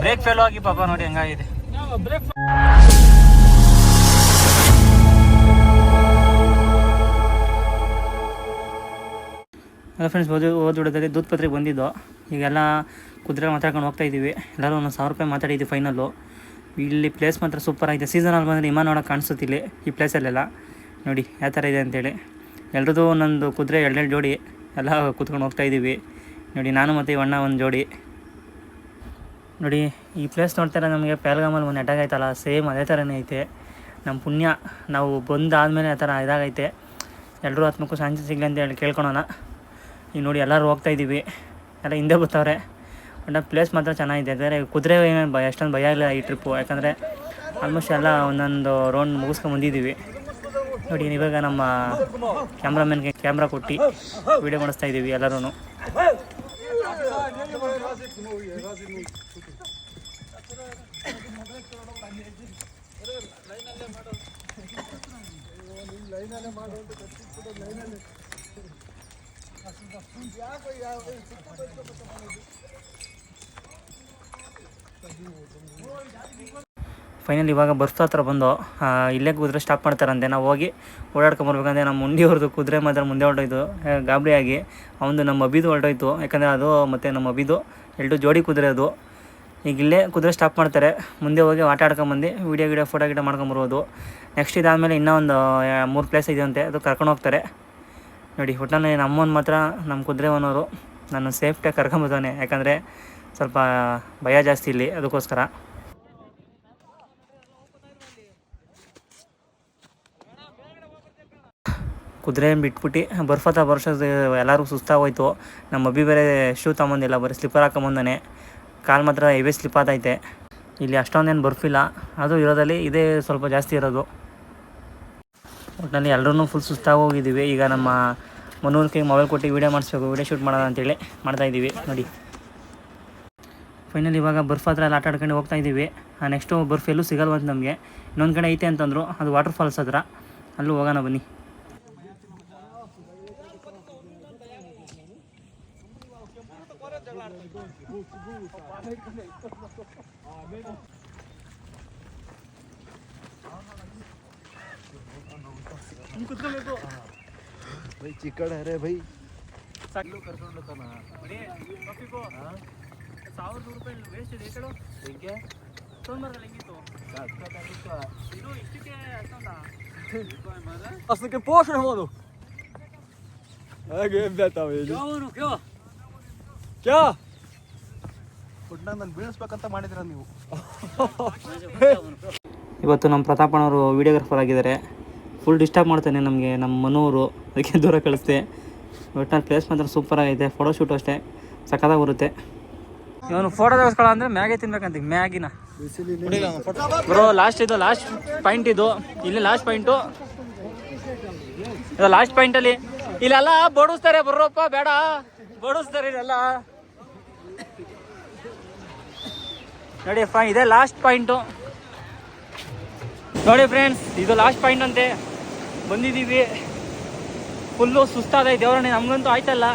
Break fail ಆಗಿ ಪಾಪ ನೋಡಿ ಹೆಂಗಾಗಿದೆ. ಹಲೋ ಫ್ರೆಂಡ್ಸ್, ಓದೋಡದಲ್ಲಿ ದೂದ್ಪತ್ರೆಗೆ ಬಂದಿದ್ದು. ಈಗೆಲ್ಲ ಕುದುರೆ ಮಾತಾಡ್ಕೊಂಡು ಹೋಗ್ತಾ ಇದ್ದೀವಿ. ಎಲ್ಲರೂ 1,000 ರೂಪಾಯಿ ಮಾತಾಡಿದ್ದೀವಿ ಫೈನಲ್ಲು. ಇಲ್ಲಿ ಪ್ಲೇಸ್ ಮಾತ್ರ ಸೂಪರ್ ಆಗಿದೆ. ಸೀಸನಲ್ಲಿ ಬಂದರೆ ವಿಮಾನ ನೋಡೋಕೆ ಕಾಣಿಸುತ್ತಿಲ್ಲ ಈ ಪ್ಲೇಸಲ್ಲೆಲ್ಲ. ನೋಡಿ ಯಾವ ಥರ ಇದೆ ಅಂತೇಳಿ. ಎಲ್ರದ್ದು ಒಂದೊಂದು ಕುದುರೆ 2 ಜೋಡಿ ಎಲ್ಲ ಕೂತ್ಕೊಂಡು ಹೋಗ್ತಾ ಇದ್ದೀವಿ. ನೋಡಿ ನಾನು ಮತ್ತು ಇವಣ್ಣ ಒಂದು ಜೋಡಿ. ನೋಡಿ ಈ ಪ್ಲೇಸ್ ನೋಡ್ತಾರೆ, ನಮಗೆ ಪಹಲ್ಗಾಮಲ್ಲಿ ಒಂದು ಅಟ್ಯಾಕ್ ಆಯ್ತಲ್ಲ, ಸೇಮ್ ಅದೇ ಥರನೇ ಐತೆ. ನಮ್ಮ ಪುಣ್ಯ ನಾವು ಬಂದಾದಮೇಲೆ ಆ ಥರ ಇದಾಗೈತೆ. ಎಲ್ಲರೂ ಆತ್ಮಕ್ಕೂ ಶಾಂತಿ ಸಿಗಲಿ ಅಂತ ಹೇಳಿ ಕೇಳ್ಕೊಳೋಣ. ಈಗ ನೋಡಿ ಎಲ್ಲರೂ ಹೋಗ್ತಾಯಿದ್ದೀವಿ, ಎಲ್ಲ ಹಿಂದೆ ಬರ್ತಾವ್ರೆ. ಬಟ್ ಪ್ಲೇಸ್ ಮಾತ್ರ ಚೆನ್ನಾಗಿದೆ. ಆದರೆ ಕುದುರೆ ಎಷ್ಟೊಂದು ಭಯ ಇಲ್ಲ ಈ ಟ್ರಿಪ್ಪು, ಯಾಕಂದರೆ ಆಲ್ಮೋಸ್ಟ್ ಎಲ್ಲ ಒಂದೊಂದು ರೌಂಡ್ ಮುಗಿಸ್ಕೊಂಡು ಬಂದಿದ್ದೀವಿ. ನೋಡಿ ಇವಾಗ ನಮ್ಮ ಕ್ಯಾಮ್ರಾಮನ್ಗೆ ಕ್ಯಾಮ್ರಾ ಕೊಟ್ಟು ವೀಡಿಯೋ ಮಾಡಿಸ್ತಾ ಇದ್ದೀವಿ ಎಲ್ಲರೂ. ಫೈನಲ್ ಇವಾಗ ಬಸ್ ಹತ್ರ ಬಂದು ಇಲ್ಲೇ ಕುದುರೆ ಸ್ಟಾಪ್ ಮಾಡ್ತಾರಂತೆ. ನಾವು ಹೋಗಿ ಓಡಾಡ್ಕೊಂಬರ್ಬೇಕಂದ್ರೆ ನಮ್ಮ ಮುಂಡಿಯವ್ರದ್ದು ಕುದುರೆ ಮಾತ್ರ ಮುಂದೆ ಹೊರಟೋಯ್ತು ಗಾಬರಿಯಾಗಿ. ಅವನು ನಮ್ಮ ಅಭಿದು ಹೊರಟೋಯ್ತು, ಯಾಕಂದರೆ ಅದು ಮತ್ತು ನಮ್ಮ ಅಭಿದು 2 ಜೋಡಿ ಕುದುರೆ ಅದು. ಈಗ ಇಲ್ಲೇ ಕುದುರೆ ಸ್ಟಾಪ್ ಮಾಡ್ತಾರೆ, ಮುಂದೆ ಹೋಗಿ ಆಟ ಆಡ್ಕೊಂಬಂದು ವೀಡಿಯೋ ಫೋಟೋ ಮಾಡ್ಕೊಂಬರ್ಬೋದು. ನೆಕ್ಸ್ಟ್ ಇದಾದಮೇಲೆ ಇನ್ನೂ ಒಂದು 3 ಪ್ಲೇಸ್ ಇದೆಯಂತೆ, ಅದು ಕರ್ಕೊಂಡು ಹೋಗ್ತಾರೆ. ನೋಡಿ ಒಟ್ಟಿನಲ್ಲಿ ನಮ್ಮನ್ನು ಮಾತ್ರ ನಮ್ಮ ಕುದುರೆ ಓನರು ನಾನು ಸೇಫ್ಟಿಯಾಗಿ ಕರ್ಕೊಂಬರ್ತಾನೆ, ಯಾಕಂದರೆ ಸ್ವಲ್ಪ ಭಯ ಜಾಸ್ತಿ ಇಲ್ಲಿ, ಅದಕ್ಕೋಸ್ಕರ. ಕುದುರೆ ಬಿಟ್ಬಿಟ್ಟು ಬರ್ಫತ್ತ ವರ್ಷದ ಎಲ್ಲರಿಗೂ ಸುಸ್ತಾಗೋಯ್ತು. ನಮ್ಮ ಅಬ್ಬಿ ಬೇರೆ ಶೂ ತೊಗೊಂಬಂದಿಲ್ಲ, ಬರೀ ಸ್ಲಿಪ್ಪರ್ ಹಾಕೊಂಬಂದಾನೆ. ಕಾಲು ಮಾತ್ರ ಹೆವಿ ಸ್ಲಿಪ್ ಆತೈತೆ. ಇಲ್ಲಿ ಅಷ್ಟೊಂದೇನು ಬರ್ಫಿಲ್ಲ, ಅದು ಇರೋದಲ್ಲಿ ಇದೇ ಸ್ವಲ್ಪ ಜಾಸ್ತಿ ಇರೋದು. ಒಟ್ಟಿನಲ್ಲಿ ಎಲ್ಲರೂ ಫುಲ್ ಸುಸ್ತಾಗೋಗಿದ್ದೀವಿ. ಈಗ ನಮ್ಮ ಮನೂರ್ಗೆ ಮೊಬೈಲ್ ಕೊಟ್ಟು ವೀಡಿಯೋ ಮಾಡಿಸ್ಬೇಕು, ವೀಡಿಯೋ ಶೂಟ್ ಮಾಡೋಣ ಅಂತೇಳಿ ಮಾಡ್ತಾಯಿದ್ದೀವಿ. ನೋಡಿ ಫೈನಲ್ ಇವಾಗ ಬರ್ಫ್ ಹತ್ರ ಎಲ್ಲ ಆಟ ಆಡ್ಕೊಂಡು ಹೋಗ್ತಾಯಿದ್ದೀವಿ. ನೆಕ್ಸ್ಟು ಬರ್ಫ್ ಎಲ್ಲೂ ಸಿಗಲ್ವಂತ ನಮಗೆ. ಇನ್ನೊಂದು ಕಡೆ ಐತೆ ಅಂತಂದರು, ಅದು ವಾಟರ್ ಫಾಲ್ಸ್ ಹತ್ರ, ಅಲ್ಲೂ ಹೋಗೋಣ ಬನ್ನಿ. भाई चिकन है रे भाई. साकलो ಕರ್ಕೊಂಡು ಹೋಗ್ತಾನ. ಬರೀ ಕಾಫಿಗೋ 1000 ರೂಪಾಯಿ ವೇಸ್ಟ್ ಇದೆ ಕಣೋ. ಹೆಂಗೆ ಸೋಮವಾರದಲ್ಲಿ ಹೆಂಗಿತ್ತು ಸಾಕಾಗಿತ್ತು ಇದು ಇಷ್ಟಕ್ಕೆ ಅಷ್ಟೊಂದಾ ಅಷ್ಟಕ್ಕೆ ಪೋಷಣೆ ಮಾಡು ಹಾಗೆ ಬೇತಾವ ಇಲ್ಲಿ ಕ್ಯಾ ನಾನು ಬೀಳಿಸ್ಬೇಕಂತ ಮಾಡಿದಿರ ನೀವು. ಇವತ್ತು ನಮ್ಮ ಪ್ರತಾಪಣ್ಣವರು ವೀಡಿಯೋಗ್ರಾಫರ್ ಆಗಿದ್ದಾರೆ. ಫುಲ್ ಡಿಸ್ಟರ್ಬ್ ಮಾಡ್ತಾನೆ ನಮಗೆ ನಮ್ಮ ಮನೂರು, ಅದಕ್ಕೆ ದೂರ ಕಳಿಸ್ತೆ. ಒಟ್ಟಿನಲ್ಲಿ ಪ್ಲೇಸ್ ಮಾತ್ರ ಸೂಪರ್ ಆಗೈತೆ. ಫೋಟೋಶೂಟು ಅಷ್ಟೇ ಸಖತ್ತಾಗಿ ಬರುತ್ತೆ. ಇವನು ಫೋಟೋ ತೆಗೆಸ್ಕೊಳ್ಳೋ ಅಂದರೆ ಮ್ಯಾಗೆ ತಿನ್ಬೇಕಂತ ಮ್ಯಾಗಿನ ಬ್ರೋ. ಲಾಸ್ಟ್ ಪಾಯಿಂಟ್ ಇದು. ಇಲ್ಲಿ ಲಾಸ್ಟ್ ಪಾಯಿಂಟು, ಇದು ಲಾಸ್ಟ್ ಪಾಯಿಂಟಲ್ಲಿ ಇಲ್ಲೆಲ್ಲ ಬಡಿಸ್ತಾರೆ. ಬರ್ರಪ್ಪ ಬೇಡ, ಬಡಿಸ್ತಾರೆ ಇಲ್ಲೆಲ್ಲ. ನೋಡಿ ಇದೆ ಲಾಸ್ಟ್ ಪಾಯಿಂಟು. ನೋಡಿ ಫ್ರೆಂಡ್ಸ್, ಇದು ಲಾಸ್ಟ್ ಪಾಯಿಂಟ್ ಅಂತೆ. ಬಂದಿದ್ದೀವಿ, ಫುಲ್ಲು ಸುಸ್ತಾದೈತೆ. ದೇವರೇ ನಮಗಂತೂ ಆಯ್ತಲ್ಲ,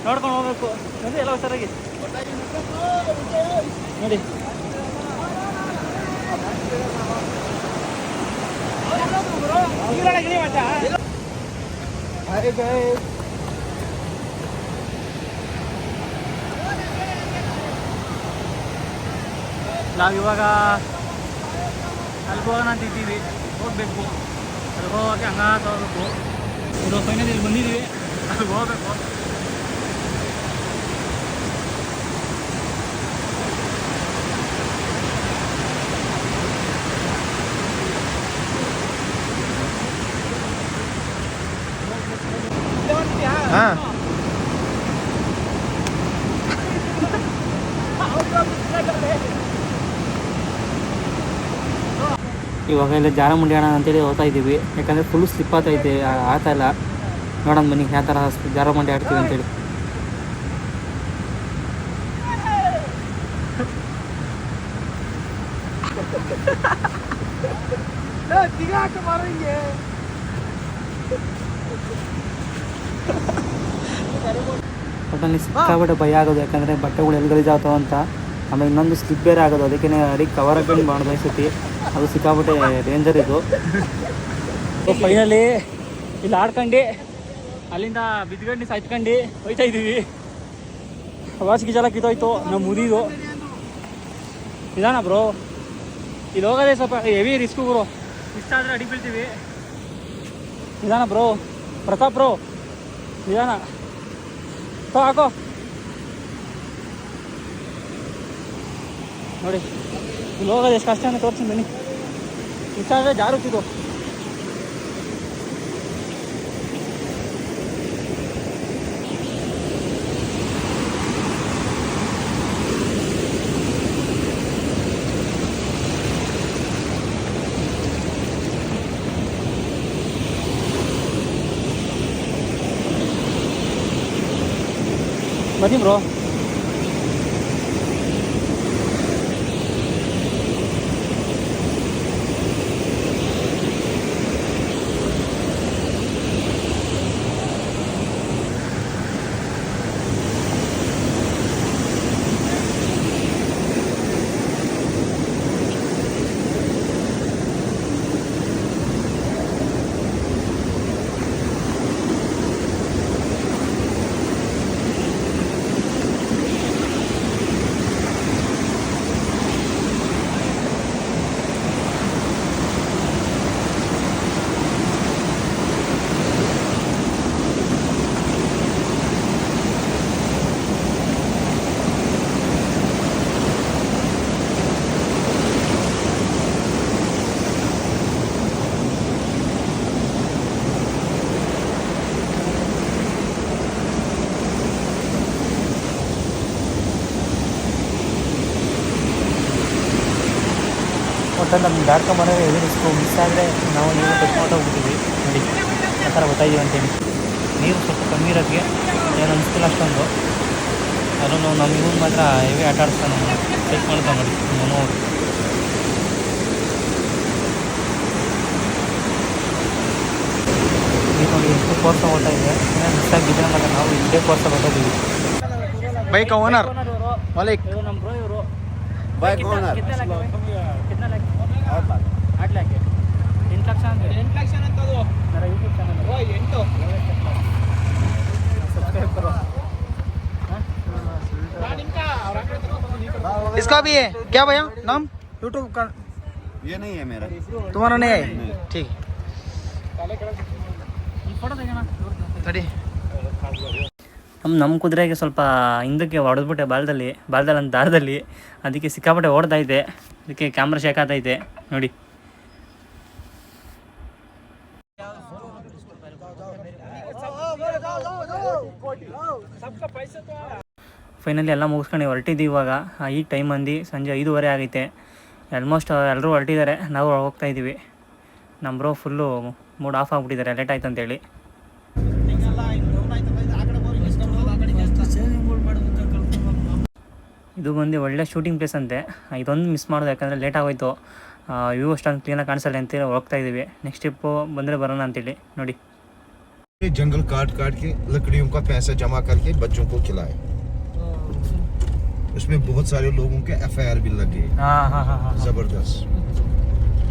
ನೋಡ್ಕೊಂಡು ಹೋಗ್ಬೇಕು. ನೋಡಿ ಎಲ್ಲ ಸರಾಗಿ ನೋಡಿ. ನಾವಿವಾಗ ಅಲ್ಲಿ ಹೋಗೋಣ ಅಂತ ಇದ್ದೀವಿ, ಹೋಗ್ಬೇಕು. ಅಲ್ಲಿ ಹೋಗೋಕ್ಕೆ ಹಂಗಾತ ಹೋಗ್ಬೇಕು. ಇದು ಫೈನಲ್ ಇಲ್ಲಿ ಬಂದಿದ್ದೀವಿ, ಅಲ್ಲಿಗೆ ಹೋಗ್ಬೇಕು. ಹಾಂ ಇವಾಗ ಇಲ್ಲ ಜಾರಮುಂಡಿ ಅಣ್ಣ ಅಂತೇಳಿ ಹೋಗ್ತಾ ಇದ್ದೀವಿ, ಯಾಕಂದರೆ ಫುಲ್ ಸ್ಲಿಪ್ ಆಗ್ತೈತೆ, ಆಗ್ತಾ ಇಲ್ಲ. ನೋಡೋಣ ಬನ್ನಿ ಯಾವ ಥರ ಜಾರಮುಂಡಿ ಆಡ್ತೀವಿ ಅಂತೇಳಿ. ಒಟ್ಟಲ್ಲಿ ಸಿಕ್ಕಾಬಿಟ್ಟೆ ಭಯ ಆಗೋದು, ಯಾಕಂದರೆ ಬಟ್ಟೆಗಳು ಎಲ್ಲಿ ಗಲೀಜಾಗ್ತಾವ ಅಂತ. ಆಮೇಲೆ ಇನ್ನೊಂದು ಸ್ಲಿಪ್ ಬೇರೆ ಆಗೋದು, ಅದಕ್ಕೆ ಅದಕ್ಕೆ ಕವರ್ ಹಾಕೊಂಡು ಮಾಡೋದು ಅನ್ಸುತ್ತೆ. ಅದು ಸಿಕ್ಕಾಬಿಟ್ಟೆ ಡೇಂಜರ್ ಇದು. ಫೈನಲಿ ಇಲ್ಲಿ ಆಡ್ಕೊಂಡು ಅಲ್ಲಿಂದ ಬಿದ್ಕೊಂಡು ಸಾಯ್ತ್ಕೊಂಡು ಹೋಯ್ತಾ ಇದ್ದೀವಿ. ವಾಸಿಗೆ ಜಲ ಕಿತ್ತೋಯ್ತು ನಮ್ಮ ಮುದಿದು. ನಿಧಾನ ಬ್ರೋ, ಇಲ್ಲಿ ಹೋಗೋದೇ ಸ್ವಲ್ಪ ಹೆವಿ ರಿಸ್ಕು ಬ್ರೋ. ಇಷ್ಟ ಆದರೆ ಅಡಿ ಬೀಳ್ತೀವಿ. ನಿಧಾನ ಬ್ರೋ, ಪ್ರತಾಪ್ ಬ್ರೋ ನಿಧಾನ ಹಾಕೋ. ನೋಡಿ ಇಲ್ಲಿ ಹೋಗೋದು ಎಷ್ಟು ಕಷ್ಟ ಅಂತ ತೋರಿಸ್ತೀನಿ ಬನ್ನಿ. ಇಷ್ಟ ಆದರೆ ಜಾರುತ್ತಿದ್ದು. ಬನ್ನಿ ಬ್ರೋ. ಒಟ್ಟಲ್ಲಿ ನಮ್ಗೆ ದಾಡ್ಕೊಂಬರೋ ಎದುರಿಸ್ಕೊ ಮಿಸ್ ಆದರೆ ನಾವು ನೀರು ಟಚ್ ಹೋಗ್ಬಿಟ್ಟಿದ್ವಿ. ನೋಡಿ ಆ ಥರ ಗೊತ್ತಾಯಿದ್ದೀವಿ ಅಂತೇಳಿ. ನೀರು ಸ್ವಲ್ಪ ಕಮ್ಮಿ ಇರೋಕ್ಕೆ ಏನು ಅನಿಸ್ತಿಲ್ಲ ಅಷ್ಟೊಂದು. ಅದನ್ನು ನಮ್ಮ ಇವನು ಮಾತ್ರ ಹೆವಿ ಆಟ ಆಡಿಸ್ತಾನೆ, ಚೆಕ್ ಮಾಡ್ತಾನೆ ನೋಡಿ ನೋಡು. ಈಗ ನೋಡಿ ಎಷ್ಟು ಕೋರ್ಸ ಓಡ್ತಾ ಇದೆ. ಮಿಸ್ ಆಗಿದ್ದರೆ ಮಾತ್ರ ನಾವು ಇದೇ ಕೋರ್ಸ ಬರ್ತಾಯಿದ್ದೀವಿ. ಬೈಕ್ ಓನರ್ ಮಾಲಿಕ್ ನಮ್ಮ ಬ್ರೋ ಇವರು ಬೈಕ್ ಓನರ್. कितना लाख 8 लाख 8 ಲಕ್ಷ ಅಂದರೆ 8 ಲಕ್ಷ ಅಂತದು ನನ್ನ ಯೂಟ್ಯೂಬ್ ಚಾನಲ್ 8 सब्सक्राइब करो. इसका भी है क्या भैया नाम यूट्यूब का? ये नहीं है मेरा, तुम्हारा नहीं है? ठीक ಈ ಫೋಟೋ ತೆಗೆಯೋಣ ತಡಿ. ನಮ್ಮ ಕುದುರೆಗೆ ಸ್ವಲ್ಪ ಹಿಂದಕ್ಕೆ ಹೊಡೆದ್ಬಿಟ್ಟೆ ಬಾಲದಲ್ಲಿ ಅಂತ ದಾರದಲ್ಲಿ. ಅದಕ್ಕೆ ಸಿಕ್ಕಾಪಟ್ಟೆ ಓಡ್ತಾ ಇದೆ. ಅದಕ್ಕೆ ಕ್ಯಾಮ್ರಾ ಶೇಕ್ ಆಗ್ತೈತೆ ನೋಡಿ. ಫೈನಲಿ ಎಲ್ಲ ಮುಗಿಸ್ಕೊಂಡು ಹೊರಟಿದ್ದೀವಿ ಇವಾಗ. ಈಗ ಟೈಮ್ ಬಂದು ಸಂಜೆ 5:30 ಆಗೈತೆ. ಆಲ್ಮೋಸ್ಟ್ ಎಲ್ಲರೂ ಹೊರಟಿದ್ದಾರೆ, ನಾವು ಹೋಗ್ತಾ ಇದ್ದೀವಿ. ನಮ್ಮ ಬ್ರೋ ಫುಲ್ಲು ಮೂಡ್ ಆಫ್ ಆಗಿಬಿಟ್ಟಿದ್ದಾರೆ ಲೇಟ್ ಆಯ್ತು ಅಂತೇಳಿ. ಇದು ಬಂದು ಒಳ್ಳೆ ಶೂಟಿಂಗ್ ಪ್ಲೇಸ್ ಅಂತೆ. ಇದೊಂದು ಮಿಸ್ ಮಾಡೋದು, ಯಾಕಂದರೆ ಲೇಟ್ ಆಗೋಯ್ತು. ವ್ಯೂ ಅಷ್ಟೊಂದು ಕ್ಲೀನಾಗಿ ಕಾಣಿಸಲ್ಲ ಅಂತೇಳಿ ಹೋಗ್ತಾ ಇದ್ದೀವಿ. ನೆಕ್ಸ್ಟ್ ಟ್ರಿಪ್ಪು ಬಂದರೆ ಬರೋಣ ಅಂತೇಳಿ ನೋಡಿ. जंगल काट के लकड़ियों का पैसा जमा करके बच्चों को खिलाए. उसमें बहुत सारे लोगों के FIR भी लगे. हाँ जबरदस्त.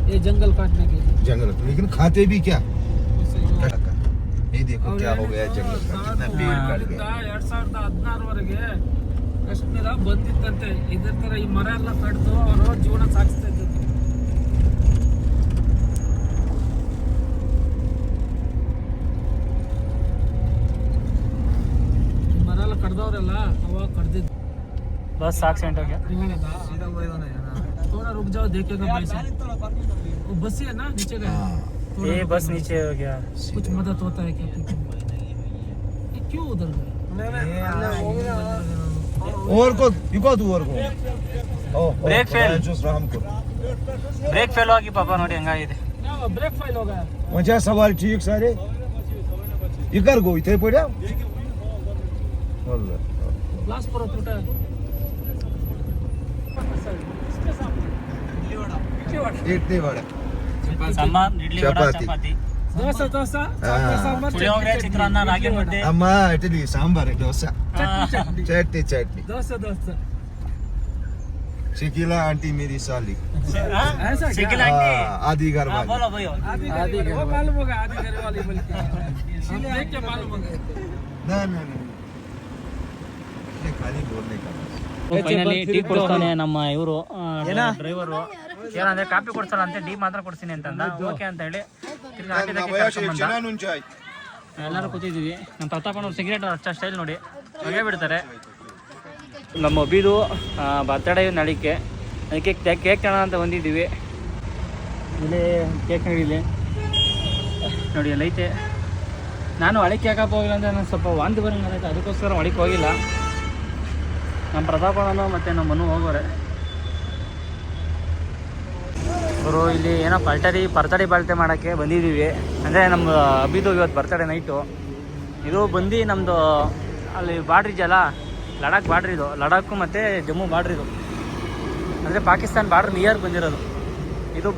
ये जंगल काटने के जंगल, लेकिन खाते भी क्या? ये देखो क्या हो गया जंगल का, कितना पेड़ काट गया. 2016ವರೆಗೆ ಕಾಶ್ಮೀರ ಬಂದಿತ್ತಂತೆ. ಇದೇ ತರ ಈ ಮರ ಎಲ್ಲ ಕಡ್ದು ಅವರು ಜೀವನ ಸಾಗಿಸ್ತಾ ಇದ್ರು. ಮರ ಎಲ್ಲ ಕಡ್ದವ್ರಲ್ಲ ಅವಾಗ ಕಡ್ದಿದ್ದು. बस एक्सीडेंट हो गया. थोड़ा रुक जाओ देखेगा भाई साहब. वो बस ही है ना नीचे गए. ये बस नीचे हो गया. कुछ मदद होता है क्या? ये क्यों उधर गए? और को इको तू और को ब्रेक फेल. जूस राम को ಬ್ರೇಕ್ ಫೇಲ್ ಆಗಿ ಪಾಪ ನೋಡಿ ಹಂಗಾಗಿದೆ. ब्रेक फेल हो गया. वजह सवाल ठीक सारे इकर गो इथे पड्या वल्ला ग्लास पर टूटा है. इतने बड़ा ಸಾಂಬಾರ್, ಇಡ್ಲಿ, ವಡ, ಚಪಾತಿ. ಚಪಾತಿ, ದೋಸೆ ಹಾ. ಸಾಂಬಾರ್ ಪುಳಿಯೋಗರೆ, ಚಿತ್ರಾನ್ನ, ರಾಗಿ ಮುದ್ದೆ, ಅಮ್ಮ ಇಡ್ಲಿ ಸಾಂಬಾರ್ ದೋಸೆ. चटनी चटनी दोस्त दोस्त शकीला आंटी मेरी साली ऐसा क्या? शकीला आंटी? आदि घर वाली बोलो भाई आदि घर वो मालूम होगा आदि घर वाली बोल के हम देख के मालूम होगा ना ना ना ये खाली बोलने का ಫೈನಲಿ ಟೀ ಕೊಡ್ತಾನೆ ನಮ್ಮ ಇವರು ಡ್ರೈವರು. ಏನಂದ್ರೆ ಕಾಫಿ ಕೊಡ್ಸಲ್ಲ ಅಂತ ಟೀ ಮಾತ್ರ ಕೊಡ್ತೀನಿ ಅಂತಂದ. ಓಕೆ ಅಂತ ಹೇಳಿ ತಿರ್ಗಿ ಆಟೋ ತಕ್ಕೆ ಕರ್ಕೊಂಡ್ ಬಂದ. ಎಲ್ಲರೂ ಕೂತಿದ್ದೀವಿ. ನಮ್ಮ ಪ್ರತಾಪಣ್ಣವ್ರು ಸಿಗರೇಟ್ ಅಷ್ಟ ಸ್ಟೈಲ್ ನೋಡಿ ಹೊಗೆ ಬಿಡ್ತಾರೆ. ನಮ್ಮ ಅಭಿದು ಬರ್ತಡೇ ನಳಿಕೆ, ಅದಕ್ಕೆ ಕೇಕ್ ತಗೋಣ ಅಂತ ಬಂದಿದ್ದೀವಿ. ಇಲ್ಲಿ ಕೇಕ್ ನಡೀಲಿ ನೋಡಿ ಎಲ್ಲೈತೆ. ನಾನು ಒಳಕ್ಕೆ ಯಾಕಪ್ಪ ಹೋಗಿಲ್ಲ ಅಂದರೆ ನಾನು ಸ್ವಲ್ಪ ವಾಂತಿ ಬರೋಂಗಾಗೈತೆ, ಅದಕ್ಕೋಸ್ಕರ ಒಳಕ್ಕೆ ಹೋಗಿಲ್ಲ. ನಮ್ಮ ಪ್ರತಾಪಣ್ಣನು ಮತ್ತು ನಮ್ಮ ಮನು ಹೋಗೋರೆ. ಅವರು ಇಲ್ಲಿ ಏನೋ ಬರ್ತಡೇ ಮಾಡೋಕ್ಕೆ ಬಂದಿದ್ದೀವಿ. ಅಂದರೆ ನಮ್ಮ ಅಭಿದು ಇವತ್ತು ಬರ್ತಡೇ ನೈಟು. ಇದು ಬಂದು ನಮ್ಮದು ಅಲ್ಲಿ ಬಾರ್ಡ್ರ್ ಇದೆಯಲ್ಲ, ಲಡಾಖ್ ಬಾರ್ಡ್ರ್ ಇದು. ಲಡಾಖು ಮತ್ತು ಜಮ್ಮು ಬಾರ್ಡ್ರ್ ಇದು. ಅಂದರೆ ಪಾಕಿಸ್ತಾನ ಬಾರ್ಡ್ರ್ ನಿಯರ್ ಬಂದಿರೋದು ಇದು.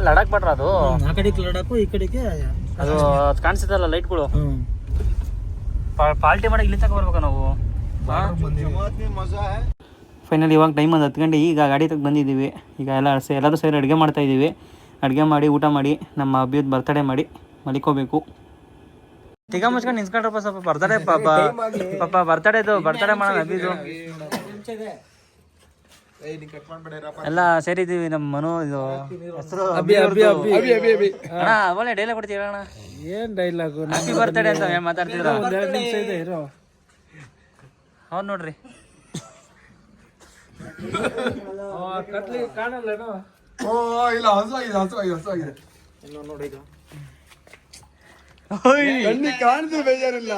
ಲಡಾಖ್ ಬಾರ್ಡ್ರ್ ಅದು. ಆ ಕಡೆಗೆ ಲಡಾಖು, ಈ ಕಡೆಗೆ ಅದು ಕಾಣಿಸುತ್ತಲ್ಲ ಲೈಟ್ಗಳು. ಪಾಲ್ಟಿ ಮಾಡಿ ಇಲ್ಲಿ ತಗೋ ಬರ್ಬೇಕಾ ನಾವು. ಫೈನಲಿ ಇವಾಗ ಟೈಮ್ ಒಂದು 10 ಗಂಟೆ. ಈಗ ಗಾಡಿ ತಗ ಬಂದಿದ್ದೀವಿ. ಈಗ ಎಲ್ಲರೂ ಸೇರಿ ಅಡುಗೆ ಮಾಡ್ತಾಯಿದ್ದೀವಿ. ಅಡುಗೆ ಮಾಡಿ ಊಟ ಮಾಡಿ ನಮ್ಮ ಅಭಿಯದ್ ಬರ್ತಡೇ ಮಾಡಿ ಮಲಿಕೋಬೇಕು. ತಿಗ ಮುಚ್ಕೊಂಡು ನಿಂತ್ಕೊಂಡ್ರಪ್ಪ ಸ್ವಲ್ಪ. ಬರ್ತಡೇ ಪಾಪ ಬರ್ತಡೇ ಮಾಡೋಣ ಅಭಿದು. ಎಲ್ಲ ಸೇರಿದ್ದೀವಿ. ನಮ್ಮ ಮನು ಇದು ಹೆಸರು ಅಣ್ಣ. ಒಳ್ಳೆ ಡೈಲಾಗ್ ಕೊಡ್ತೀವಿ ಅಣ್ಣ. ಏನ್ ಡೈಲಾಗು? ಹ್ಯಾಪಿ ಬರ್ತಡೇ ಅಂತ ಮಾತಾಡ್ತಿದ್ರ. ಒಂದೆರಡು ನಿಮಿಷ ಇದೆ ಇರೋ. ಹೌದು ನೋಡ್ರಿ. ಕತ್ಲಿ ಕಾಣಲ್ಲೇನೋ? ಇಲ್ಲ ಹಸುವಾಗಿದೆ ಇನ್ನು ನೋಡಿ ಈಗ ಕಣ್ಣಿ ಕಾಣ್ದು ಬೇಜಾರಿಲ್ಲ.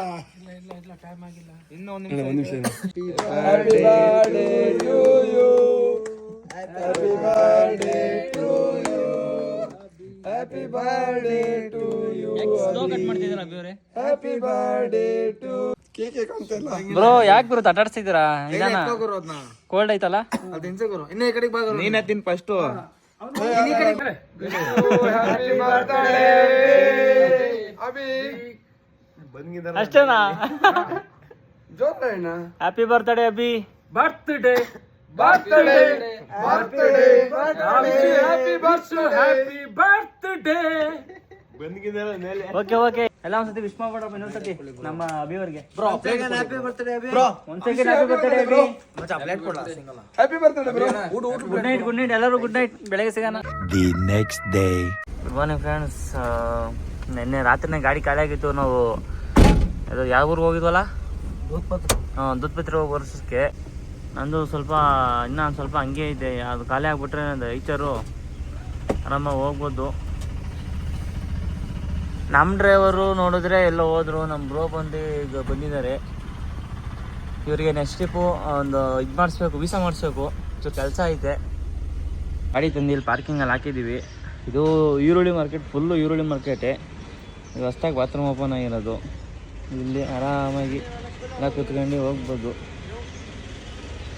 ಇಲ್ಲ ಟೈಮ್ ಆಗಿಲ್ಲ. ಇನ್ನೂ ಒಂದು ನಿಮಿಷ happy birthday to you, happy birthday to you, happy birthday to you, cut ಮಾಡ್ತಿದ್ದೀರಾ ಅಭಿ ಅವರೇ? Happy birthday to. ಕೇಕ್ ಕಾಣ್ತಿಲ್ಲ ಬ್ರೋ. ಯಾಕೆ ಬ್ರೋ ತಟಾಡ್ಸ್ತಿದ್ದೀರಾ? ನಿಧಾನ, ಕೋಲ್ಡ್ ಐತಲ್ಲ. ಇನ್ನು ಈ ಕಡೆಗೆ ಬಾ. ನೀನೇ ತಿನ್ ಫಸ್ಟ್. ಅಷ್ಟೇನಾ? Happy birthday Abhi. Birthday birthday birthday happy birthday. Okay okay. ಎಲ್ಲ ಒಂದ್ಸತಿ ವಿಶ್ ಮಾಡ್ಬಿಡಪ್ಪ ಇನ್ನೊಂದ್ಸತಿ ನಮ್ಮ ಅಭಿವರ್ಗೆ. Happy birthday Abhi. ಒಂದ್ಸತಿ happy birthday Abhi. Happy birthday bro. Good night ಎಲ್ಲರೂ ಗುಡ್ ನೈಟ್. ಬೆಳಗ್ಗೆ ಸಿಗೋಣ. The next day. Good morning friends. ನಿನ್ನೆ ರಾತ್ರಿನೇ ಗಾಡಿ ಖಾಲಿ ಆಗಿತ್ತು. ನಾವು ಅದು ಯಾವ ಊರಿಗೆ ಹೋಗಿದ್ವಲ್ಲ, ದೂದ್ಪತ್ರೆ ಹೋಗಿ ವರ್ಷಕ್ಕೆ. ನಂದು ಇನ್ನೂ ಸ್ವಲ್ಪ ಹಂಗೆ ಇದೆ. ಅದು ಖಾಲಿ ಆಗಿಬಿಟ್ರೆ ನಂದು ಐಚರು ಆರಾಮಾಗಿ ಹೋಗ್ಬೋದು. ನಮ್ಮ ಡ್ರೈವರು ನೋಡಿದ್ರೆ ಎಲ್ಲೋ ಹೋದ್ರು. ನಮ್ಮ ಬ್ರೋ ಬಂದು ಈಗ ಬಂದಿದ್ದಾರೆ. ಇವರಿಗೆ ನೆಕ್ಸ್ಟ್ ಟ್ರಿಪ್ಪು ಒಂದು ಇದು ಮಾಡಿಸ್ಬೇಕು, ವೀಸಾ ಮಾಡಿಸ್ಬೇಕು. ಕೆಲಸ ಐತೆ. ಗಾಡಿ ತಂದು ಇಲ್ಲಿ ಪಾರ್ಕಿಂಗಲ್ಲಿ ಹಾಕಿದ್ದೀವಿ. ಇದು ಈರುಳ್ಳಿ ಮಾರ್ಕೆಟ್, ಫುಲ್ಲು ಈರುಳ್ಳಿ ಮಾರ್ಕೆಟೇ. ಇದು ಹೊಸ್ದಾಗಿ ಬಾತ್ರೂಮ್ ಓಪನ್ ಆಗಿರೋದು. ಇಲ್ಲಿ ಆರಾಮಾಗಿ ಎಲ್ಲ ಕೂತ್ಕೊಂಡು ಹೋಗ್ಬೋದು.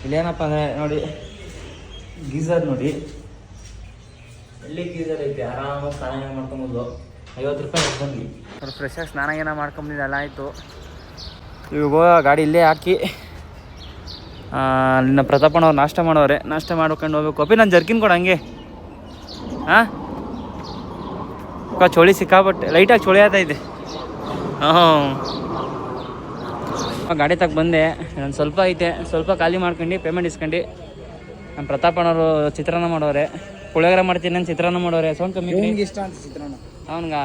ಇಲ್ಲೇನಪ್ಪ ಅಂದರೆ ನೋಡಿ, ಗೀಝರ್ ನೋಡಿ, ಎಲ್ಲಿ ಗೀಝರ್ ಐತೆ. ಆರಾಮಾಗಿ ಸ್ನಾನ ಮಾಡ್ಕೊಬೋದು. 50 ರೂಪಾಯಿ ಬಂದು ಅವ್ರು ಫ್ರೆಶಾಗಿ ಸ್ನಾನ ಏನ ಮಾಡ್ಕೊಂಬಂದಿದ್ದು ಎಲ್ಲ ಆಯಿತು. ಇವಾಗ ಗಾಡಿ ಇಲ್ಲೇ ಹಾಕಿ ಅಲ್ಲಿನ ಪ್ರತಾಪಣ್ಣವ್ರು ನಾಷ್ಟ ಮಾಡೋರೆ. ನಾಷ್ಟ ಮಾಡ್ಕೊಂಡು ಹೋಗ್ಬೇಕು. ಅಪ್ಪಿ ನಾನು ಜರ್ಕಿನ್ ಕೊಡು ಹಂಗೆ. ಹಾಂ ಚೋಳಿ ಸಿಕ್ಕಾಬಟ್ಟೆ ಲೈಟಾಗಿ ಚೋಳಿ ಆಗ್ತಾಯಿದೆ. ಗಾಡಿ ತಗ ಬಂದೆ. ನಾನು ಸ್ವಲ್ಪ ಐತೆ, ಸ್ವಲ್ಪ ಖಾಲಿ ಮಾಡ್ಕೊಂಡು ಪೇಮೆಂಟ್ ಇಸ್ಕೊಂಡು ನಮ್ಮ ಪ್ರತಾಪಣ್ಣವರು ಚಿತ್ರಾನ್ನ ಮಾಡೋರೆ. ಪುಳಿಯೋಗರೆ ಮಾಡ್ತೀನಿ, ನಾನು ಚಿತ್ರಾನ್ನ ಮಾಡೋರೆ. ಸೌಂಡ್ ಕಮ್ಮಿ ಇಷ್ಟ ಅಂತ ಚಿತ್ರಾನ್ನ ಅವ್ನಿಗೆ.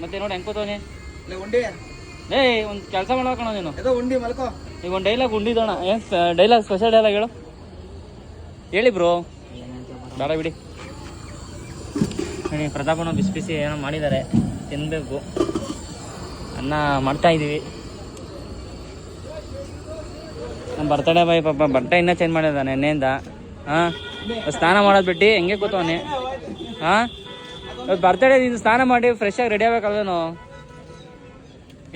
ಮತ್ತೆ ನೋಡಿ ಹೆಂಗೆ ಕೂತವನಿ. ಉಂಡಿ ಒಂದು ಕೆಲಸ ಮಾಡ್ಬೇಕಣ್ಣ ನೀನು. ಉಂಡಿ ಮಲ್ಕೋ. ಈಗ ಒಂದು ಡೈಲಾಗ್ ಉಂಡಿದೋಣ. ಏನು ಡೈಲಾಗ್, ಸ್ಪೆಷಲ್ ಡೈಲಾಗ್ ಹೇಳಿ ಬ್ರೋ. ಬೇಡ ಬಿಡಿ. ನೋಡಿ ಪ್ರತಾಪನ ಬಿಸಿ ಬಿಸಿ ಏನೋ ಮಾಡಿದ್ದಾರೆ, ತಿನ್ನಬೇಕು. ಅನ್ನ ಮಾಡ್ತಾಯಿದ್ದೀವಿ. ನಮ್ಮ ಬರ್ತಡೇ ಬಾಯ್ ಪಾಪ ಬಟ್ಟೆ ಇನ್ನೂ ಚೇಂಜ್ ಮಾಡಿದ್ದಾನೆ ನೆನ್ನೆಯಿಂದ. ಹಾಂ ಸ್ನಾನ ಮಾಡೋದು ಬಿಟ್ಟು ಹೆಂಗೆ ಕೂತವನೆ. ಹಾಂ ಇವತ್ತು ಬರ್ತಡೇ ನೀನು ಸ್ನಾನ ಮಾಡಿ ಫ್ರೆಶಾಗಿ ರೆಡಿ ಆಗ್ಬೇಕಲ್ವೇನೋ.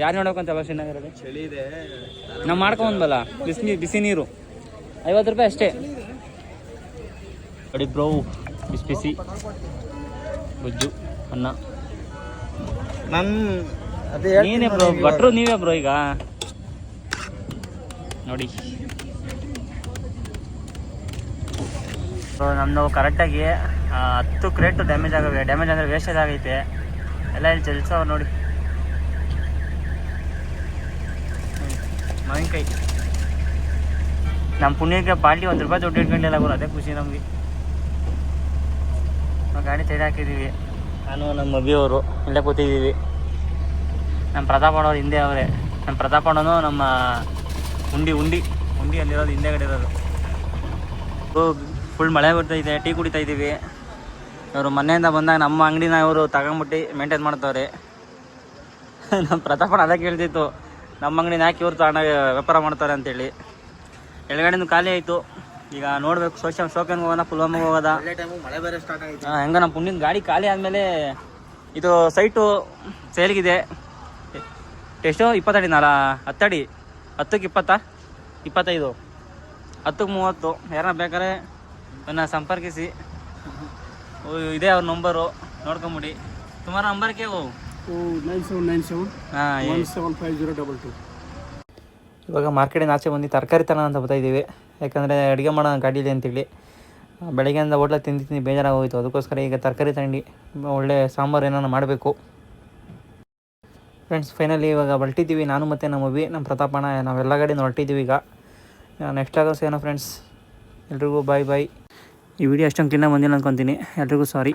ಯಾರು ನೋಡೋಕಂತಲ್ಲ ಶ್ರೀನಗರಲ್ಲಿ ಚಳಿ ಇದೆ. ನಾವು ಮಾಡ್ಕೊಂಬಂದಲ್ಲ ಬಿಸಿ ನೀರು 50 ರೂಪಾಯಿ ಅಷ್ಟೇ. ನೋಡಿ ಬ್ರೋ, ಬಿಸಿ ಬಿಸಿ ಗೊಜ್ಜು ಅನ್ನ. ನನ್ನ ನೀನೇ ಬ್ರೋ ಭಟ್ರು, ನೀವೇ ಬ್ರೋ. ಈಗ ನೋಡಿ. ಸೊ ನಮ್ಮದು ಕರೆಕ್ಟಾಗಿ 10 ಕ್ರೇಟು ಡ್ಯಾಮೇಜ್ ಆಗವೆ. ಡ್ಯಾಮೇಜ್ ಅಂದರೆ ವೇಸ್ಟೇಜ್ ಆಗೈತೆ ಎಲ್ಲ. ಇಲ್ಲಿ ಚಲಿಸೋರು ನೋಡಿ, ಮಾವಿನಕಾಯಿ. ನಮ್ಮ ಪುಣ್ಯಕ್ಕೆ ಪಾರ್ಟಿ 1 ರೂಪಾಯಿ ದುಡ್ಡು ಇಟ್ಕೊಂಡಿಲ್ಲ ಗುರು, ಅದೇ ಖುಷಿ ನಮಗೆ. ನಾವು ಗಾಡಿ ಸೈಡ್ ಹಾಕಿದ್ದೀವಿ, ನಾನು ನಮ್ಮ ಅಭಿಯವರು ಇಲ್ಲೇ ಕೂತಿದ್ದೀವಿ. ನಮ್ಮ ಪ್ರತಾಪ್ ಅಣ್ಣವ್ರು ಹಿಂದೆ ಅವರೇ. ನಮ್ಮ ಪ್ರತಾಪ್ ಅಣ್ಣನು ನಮ್ಮ ಉಂಡಿಯಲ್ಲಿರೋದು ಹಿಂದೆಗಡೆ ಇರೋದು. ಫುಲ್ ಮಳೆ ಬರ್ತೈತೆ, ಟೀ ಕುಡಿತಾ ಇದ್ದೀವಿ. ಇವರು ಮನೆಯಿಂದ ಬಂದಾಗ ನಮ್ಮ ಅಂಗಡಿನ ಇವರು ತಗೊಂಬಿಟ್ಟು ಮೇಂಟೈನ್ ಮಾಡ್ತವ್ರೆ. ನಮ್ಮ ಪ್ರತಾಪ್ ಅಣ್ಣ ಅದೇ ಕೇಳ್ತಿತ್ತು, ನಮ್ಮ ಅಂಗಡಿನ ಯಾಕೆ ಇವ್ರು ತಗೊಂಡಾಗ ವ್ಯಾಪಾರ ಮಾಡ್ತಾರೆ ಅಂತೇಳಿ. ಎಳಗಡೆನೂ ಖಾಲಿ ಆಯಿತು. ಈಗ ನೋಡ್ಬೇಕು, ಶೋಕನ್ಗೆ ಹೋಗೋಣ, ಪುಲ್ವಾಮಾಗೆ ಹೋಗೋದ. ಮಳೆ ಬೇರೆ ಸ್ಟಾರ್ಟ್ ಆಗಿದೆ. ಹೆಂಗ ನಮ್ಮ ಪುಣ್ಯದ ಗಾಡಿ ಖಾಲಿ ಆದಮೇಲೆ ಇದು ಸೈಟು ಸೇಲ್ಗಿದೆ. ಎಷ್ಟು 20 ಅಡಿನಲ್ಲ, 10 ಅಡಿ, 10ಕ್ಕೆ 20, 25, 10ಕ್ಕೆ 30. ಯಾರನ್ನ ಬೇಕಾದ್ರೆ ನನ್ನ ಸಂಪರ್ಕಿಸಿ. ಇದೇ ಅವ್ರ ನಂಬರು, ನೋಡ್ಕೊಂಬಿಡಿ. ತುಮಾರ ನಂಬರ್ಗೆ ಓ 9797 17502. ಇವಾಗ ಮಾರ್ಕೆಟಿಂದ ಆಚೆ ಬಂದು ತರಕಾರಿ ತರೋಣ ಅಂತ ಬರ್ತಾಯಿದ್ದೀವಿ. ಯಾಕಂದರೆ ಅಡುಗೆ ಮಾಡೋಣ ಗಾಡೀಲಿ ಅಂತೇಳಿ. ಬೆಳಗ್ಗೆಯಿಂದ ಹೋಟ್ಲ ತಿಂದು ಬೇಜಾರಾಗೋಯಿತು. ಅದಕ್ಕೋಸ್ಕರ ಈಗ ತರಕಾರಿ ತಗೊಂಡು ಒಳ್ಳೆ ಸಾಂಬಾರು ಏನಾರು ಮಾಡಬೇಕು. ಫ್ರೆಂಡ್ಸ್, ಫೈನಲಿ ಇವಾಗ ಹೊರಟಿದ್ದೀವಿ, ನಾನು ಮತ್ತು ನಮ್ಮ ಅಭಿ, ನಮ್ಮ ಪ್ರತಾಪಣ್ಣ, ನಾವೆಲ್ಲ ಗಾಡಿನ ಹೊರಟಿದ್ದೀವಿ. ಈಗ ನೆಕ್ಸ್ಟ್ ಆಗೋಸ್ ಏನೋ ಫ್ರೆಂಡ್ಸ್. ಎಲ್ರಿಗೂ ಬಾಯ್. ಈ ವಿಡಿಯೋ ಅಷ್ಟೊಂದು ಕ್ಲೀನಾಗಿ ಬಂದಿಲ್ಲ ಅಂದ್ಕೊತೀನಿ. ಎಲ್ರಿಗೂ ಸಾರಿ.